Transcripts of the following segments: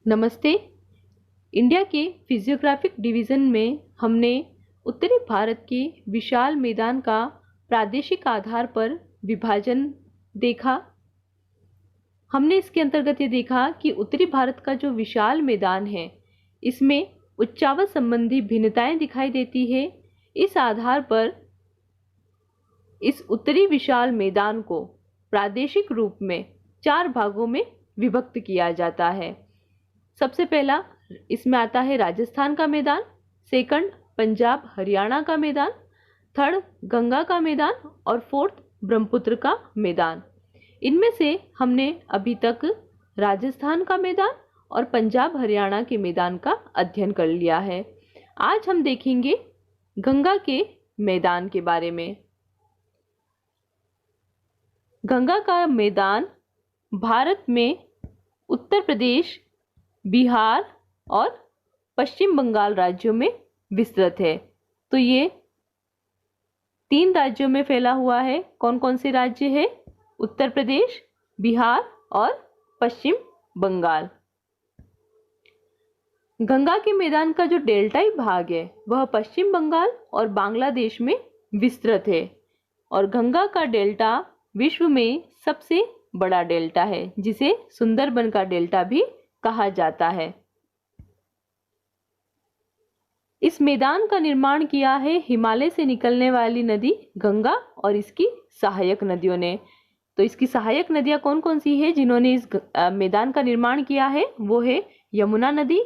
नमस्ते। इंडिया के physiographic division में हमने उत्तरी भारत के विशाल मैदान का प्रादेशिक आधार पर विभाजन देखा। हमने इसके अंतर्गत ये देखा कि उत्तरी भारत का जो विशाल मैदान है, इसमें उच्चावच संबंधी भिन्नताएं दिखाई देती है। इस आधार पर इस उत्तरी विशाल मैदान को प्रादेशिक रूप में 4 भागों में विभक्त किया जाता है। सबसे पहला इसमें आता है राजस्थान का मैदान, सेकंड पंजाब हरियाणा का मैदान, थर्ड गंगा का मैदान और फोर्थ ब्रह्मपुत्र का मैदान। इनमें से हमने अभी तक राजस्थान का मैदान और पंजाब हरियाणा के मैदान का अध्ययन कर लिया है। आज हम देखेंगे गंगा के मैदान के बारे में। गंगा का मैदान भारत में उत्तर प्रदेश, बिहार और पश्चिम बंगाल राज्यों में विस्तृत है। तो ये 3 राज्यों में फैला हुआ है। कौन कौन से राज्य है? उत्तर प्रदेश, बिहार और पश्चिम बंगाल। गंगा के मैदान का जो डेल्टाई भाग है वह पश्चिम बंगाल और बांग्लादेश में विस्तृत है और गंगा का डेल्टा विश्व में सबसे बड़ा डेल्टा है, जिसे सुंदरबन का डेल्टा भी कहा जाता है। इस मैदान का निर्माण किया है हिमालय से निकलने वाली नदी गंगा और इसकी सहायक नदियों ने। तो इसकी सहायक नदियां कौन कौन सी है जिन्होंने इस मैदान का निर्माण किया है? वो है यमुना नदी,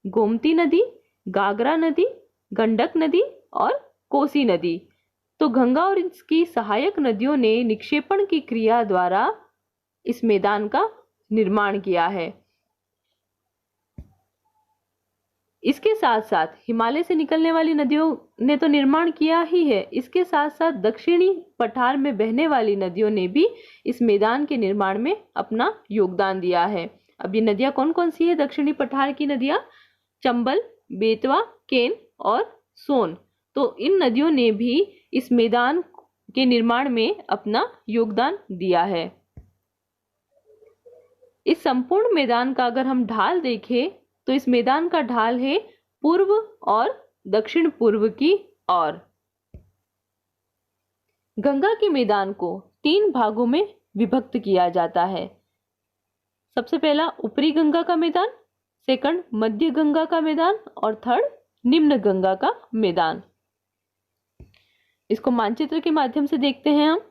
गोमती नदी, गागरा नदी, गंडक नदी और कोसी नदी। तो गंगा और इसकी सहायक नदियों ने निक्षेपण की क्रिया द्वारा इस मैदान का निर्माण किया है। इसके साथ साथ हिमालय से निकलने वाली नदियों ने तो निर्माण किया ही है, इसके साथ साथ दक्षिणी पठार में बहने वाली नदियों ने भी इस मैदान के निर्माण में अपना योगदान दिया है। अब ये नदियां कौन कौन सी है? दक्षिणी पठार की नदियां चंबल, बेतवा, केन और सोन। तो इन नदियों ने भी इस मैदान के निर्माण में अपना योगदान दिया है। इस संपूर्ण मैदान का अगर हम ढाल देखें तो इस मैदान का ढाल है पूर्व और दक्षिण पूर्व की ओर। गंगा के मैदान को 3 भागों में विभक्त किया जाता है। सबसे पहला ऊपरी गंगा का मैदान, सेकंड मध्य गंगा का मैदान और थर्ड निम्न गंगा का मैदान। इसको मानचित्र के माध्यम से देखते हैं हम।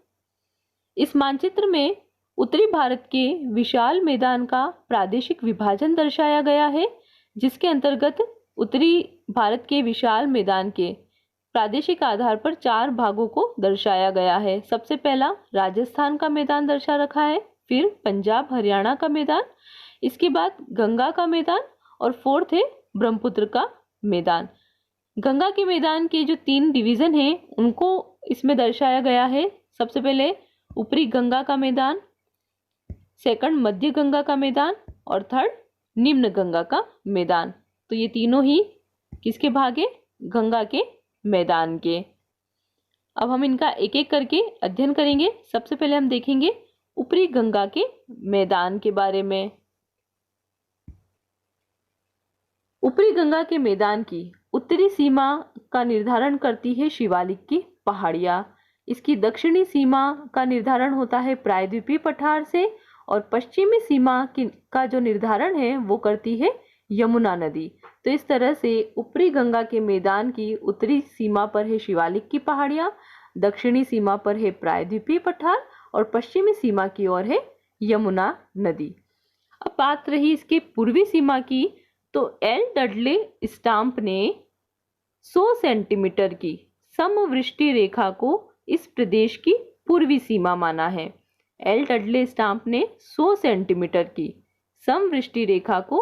इस मानचित्र में उत्तरी भारत के विशाल मैदान का प्रादेशिक विभाजन दर्शाया गया है, जिसके अंतर्गत उत्तरी भारत के विशाल मैदान के प्रादेशिक आधार पर 4 भागों को दर्शाया गया है। सबसे पहला राजस्थान का मैदान दर्शा रखा है, फिर पंजाब हरियाणा का मैदान, इसके बाद गंगा का मैदान और फोर्थ है ब्रह्मपुत्र का मैदान। गंगा के मैदान के जो 3 डिवीजन हैं उनको इसमें दर्शाया गया है। सबसे पहले ऊपरी गंगा का मैदान, सेकंड मध्य गंगा का मैदान और थर्ड निम्न गंगा का मैदान। तो ये तीनों ही किसके भाग है? गंगा के मैदान के। अब हम इनका एक एक करके अध्ययन करेंगे। सबसे पहले हम देखेंगे ऊपरी गंगा के मैदान के बारे में। ऊपरी गंगा के मैदान की उत्तरी सीमा का निर्धारण करती है शिवालिक की पहाड़ियां। इसकी दक्षिणी सीमा का निर्धारण होता है प्रायद्वीपीय पठार से और पश्चिमी सीमा का जो निर्धारण है वो करती है यमुना नदी। तो इस तरह से ऊपरी गंगा के मैदान की उत्तरी सीमा पर है शिवालिक की पहाड़ियां, दक्षिणी सीमा पर है प्रायद्वीपीय पठार और पश्चिमी सीमा की ओर है यमुना नदी। अब बात रही इसके पूर्वी सीमा की, तो एल डडले स्टाम्प ने 100 सेंटीमीटर की समवृष्टि रेखा को इस प्रदेश की पूर्वी सीमा माना है। एल डडले स्टाम्प ने 100 सेंटीमीटर की समवृष्टि रेखा को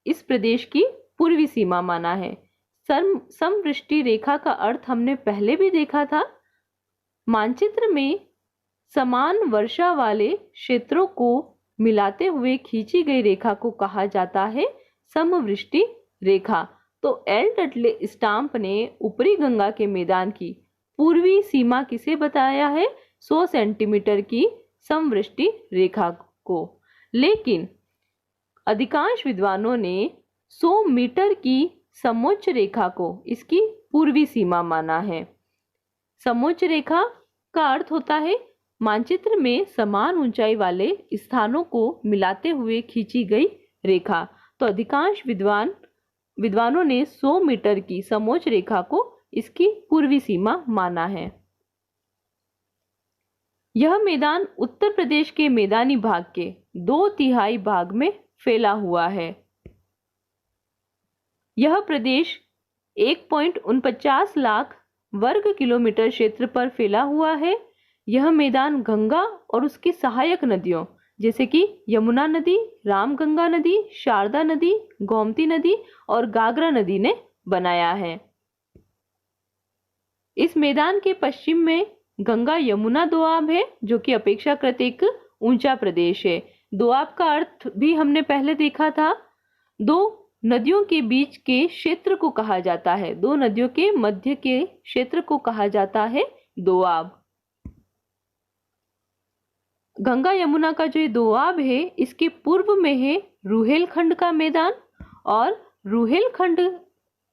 इस प्रदेश की पूर्वी सीमा माना है। समवृष्टि रेखा का अर्थ हमने पहले भी देखा था। मानचित्र में समान वर्षा वाले क्षेत्रों को मिलाते हुए खींची गई रेखा को कहा जाता है समवृष्टि रेखा। तो एल डडले स्टाम्प ने ऊपरी गंगा के मैदान की पूर्वी सीमा किसे बताया है? 100 सेंटीमीटर की समवृष्टि रेखा को। लेकिन अधिकांश विद्वानों ने 100 मीटर की समोच्च रेखा को इसकी पूर्वी सीमा माना है। समोच्च रेखा का अर्थ होता है मानचित्र में समान ऊंचाई वाले स्थानों को मिलाते हुए खींची गई रेखा। तो अधिकांश विद्वानों ने 100 मीटर की समोच्च रेखा को इसकी पूर्वी सीमा माना है। यह मैदान उत्तर प्रदेश के मैदानी भाग के 2/3 भाग में फैला हुआ है। यह प्रदेश 1.49 लाख वर्ग किलोमीटर क्षेत्र पर फैला हुआ है। यह मैदान गंगा और उसकी सहायक नदियों जैसे कि यमुना नदी, रामगंगा नदी, शारदा नदी, गोमती नदी और गागरा नदी ने बनाया है। इस मैदान के पश्चिम में गंगा यमुना दोआब है, जो कि अपेक्षाकृत एक ऊंचा प्रदेश है। दोआब का अर्थ भी हमने पहले देखा था। दो नदियों के बीच के क्षेत्र को कहा जाता है, दो नदियों के मध्य के क्षेत्र को कहा जाता है दोआब। गंगा यमुना का जो दोआब है, इसके पूर्व में है रुहेलखंड का मैदान और रुहेलखंड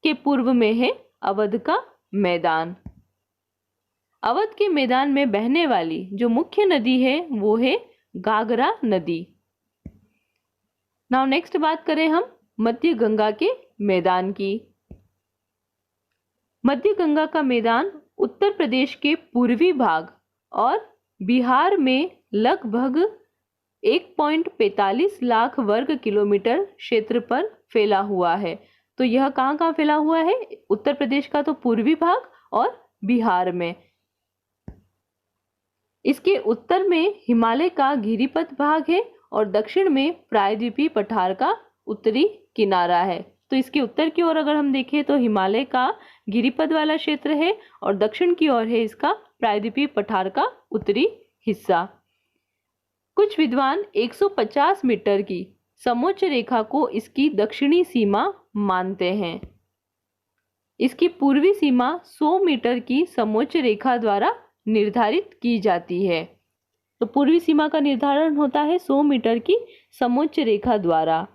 के पूर्व में है अवध का मैदान। अवध के मैदान में बहने वाली जो मुख्य नदी है वो है गागरा नदी। नाउ नेक्स्ट बात करें हम मध्य गंगा के मैदान की। मध्य गंगा का मैदान उत्तर प्रदेश के पूर्वी भाग और बिहार में लगभग 1.45 लाख वर्ग किलोमीटर क्षेत्र पर फैला हुआ है। तो यह कहाँ फैला हुआ है? उत्तर प्रदेश का तो पूर्वी भाग और बिहार में। इसके उत्तर में हिमालय का गिरिपथ भाग है और दक्षिण में प्रायद्वीपीय पठार का उत्तरी किनारा है। तो इसके उत्तर की ओर अगर हम देखें तो हिमालय का गिरिपथ वाला क्षेत्र है और दक्षिण की ओर है इसका प्रायद्वीपीय पठार का उत्तरी हिस्सा। कुछ विद्वान 150 मीटर की समोच्च रेखा को इसकी दक्षिणी सीमा मानते हैं। इसकी पूर्वी सीमा 100 मीटर की समोच्च रेखा द्वारा निर्धारित की जाती है। तो पूर्वी सीमा का निर्धारण होता है 100 मीटर की समोच्च रेखा द्वारा।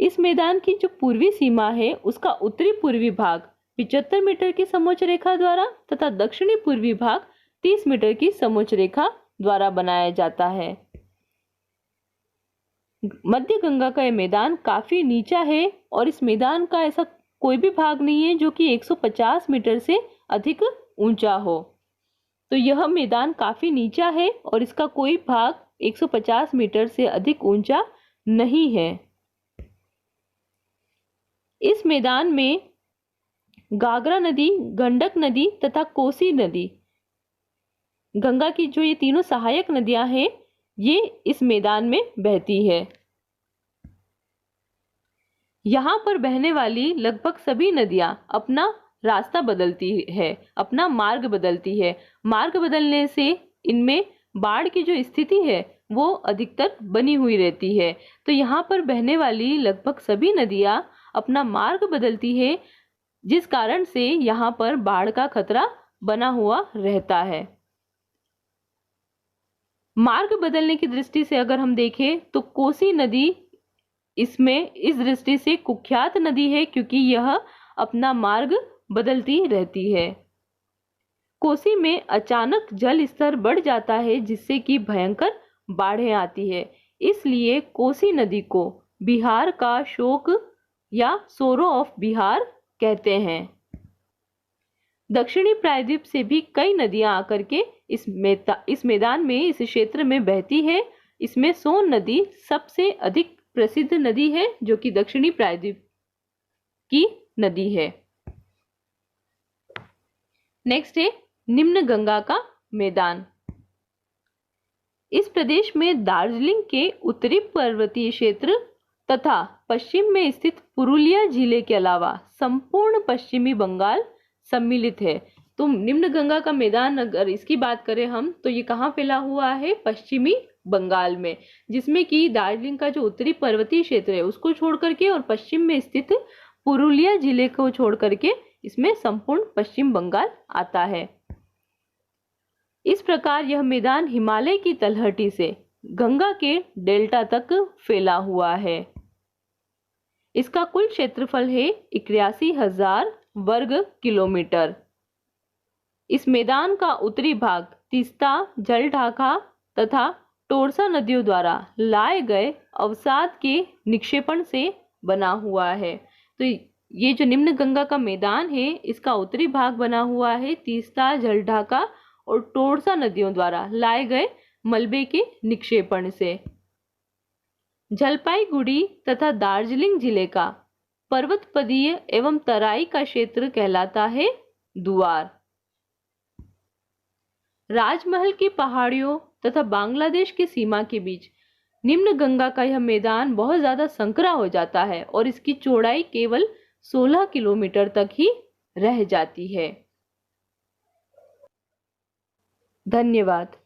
इस मैदान की जो पूर्वी सीमा है उसका उत्तरी पूर्वी भाग 75 मीटर की समोच्च रेखा द्वारा तथा दक्षिणी पूर्वी भाग 30 मीटर की समोच्च रेखा द्वारा बनाया जाता है। मध्य गंगा का यह मैदान काफी नीचा है और इस मैदान का ऐसा कोई भी भाग नहीं है जो कि 150 मीटर से अधिक ऊंचा हो। तो यह मैदान काफी नीचा है और इसका कोई भाग 150 मीटर से अधिक ऊंचा नहीं है। इस मैदान में गागरा नदी, गंडक नदी तथा कोसी नदी, गंगा की जो ये तीनों सहायक नदियां हैं, ये इस मैदान में बहती है। यहाँ पर बहने वाली लगभग सभी नदियां अपना रास्ता बदलती है, अपना मार्ग बदलती है। मार्ग बदलने से इनमें बाढ़ की जो स्थिति है वो अधिकतर बनी हुई रहती है। तो यहाँ पर बहने वाली लगभग सभी नदियां अपना मार्ग बदलती है, जिस कारण से यहाँ पर बाढ़ का खतरा बना हुआ रहता है। मार्ग बदलने की दृष्टि से अगर हम देखें तो कोसी नदी इसमें इस दृष्टि से कुख्यात नदी है क्योंकि यह अपना मार्ग बदलती रहती है। कोसी में अचानक जल स्तर बढ़ जाता है जिससे कि भयंकर बाढ़ें आती है। इसलिए कोसी नदी को बिहार का शोक या सोरो ऑफ बिहार कहते हैं। दक्षिणी प्रायद्वीप से भी कई नदियां आकर के इस मैदान में, इस क्षेत्र में बहती है। इसमें सोन नदी सबसे अधिक प्रसिद्ध नदी है जो कि दक्षिणी प्रायद्वीप की नदी है। नेक्स्ट है निम्न गंगा का मैदान। इस प्रदेश में दार्जिलिंग के उत्तरी पर्वतीय क्षेत्र तथा पश्चिम में स्थित पुरुलिया जिले के अलावा संपूर्ण पश्चिमी बंगाल सम्मिलित है। तो निम्न गंगा का मैदान अगर इसकी बात करें हम तो ये कहाँ फैला हुआ है? पश्चिमी बंगाल में, जिसमें कि दार्जिलिंग का जो उत्तरी पर्वतीय क्षेत्र है उसको छोड़ करके और पश्चिम में स्थित पुरुलिया जिले को छोड़ करके इसमें संपूर्ण पश्चिम बंगाल आता है। इस प्रकार यह मैदान हिमालय की तलहटी से गंगा के डेल्टा तक फैला हुआ है। इसका कुल क्षेत्रफल है 81,000 वर्ग किलोमीटर। इस मैदान का उत्तरी भाग तीस्ता, जलढाका तथा टोरसा नदियों द्वारा लाए गए अवसाद के निक्षेपण से बना हुआ है। तो ये जो निम्न गंगा का मैदान है, इसका उत्तरी भाग बना हुआ है तीस्ता, जलढाका और टोरसा नदियों द्वारा लाए गए मलबे के निक्षेपण से। जलपाईगुड़ी तथा दार्जिलिंग जिले का पर्वतपदीय एवं तराई का क्षेत्र कहलाता है दुआर। राजमहल की पहाड़ियों तथा बांग्लादेश की सीमा के बीच निम्न गंगा का यह मैदान बहुत ज्यादा संकरा हो जाता है और इसकी चौड़ाई केवल 16 किलोमीटर तक ही रह जाती है। धन्यवाद।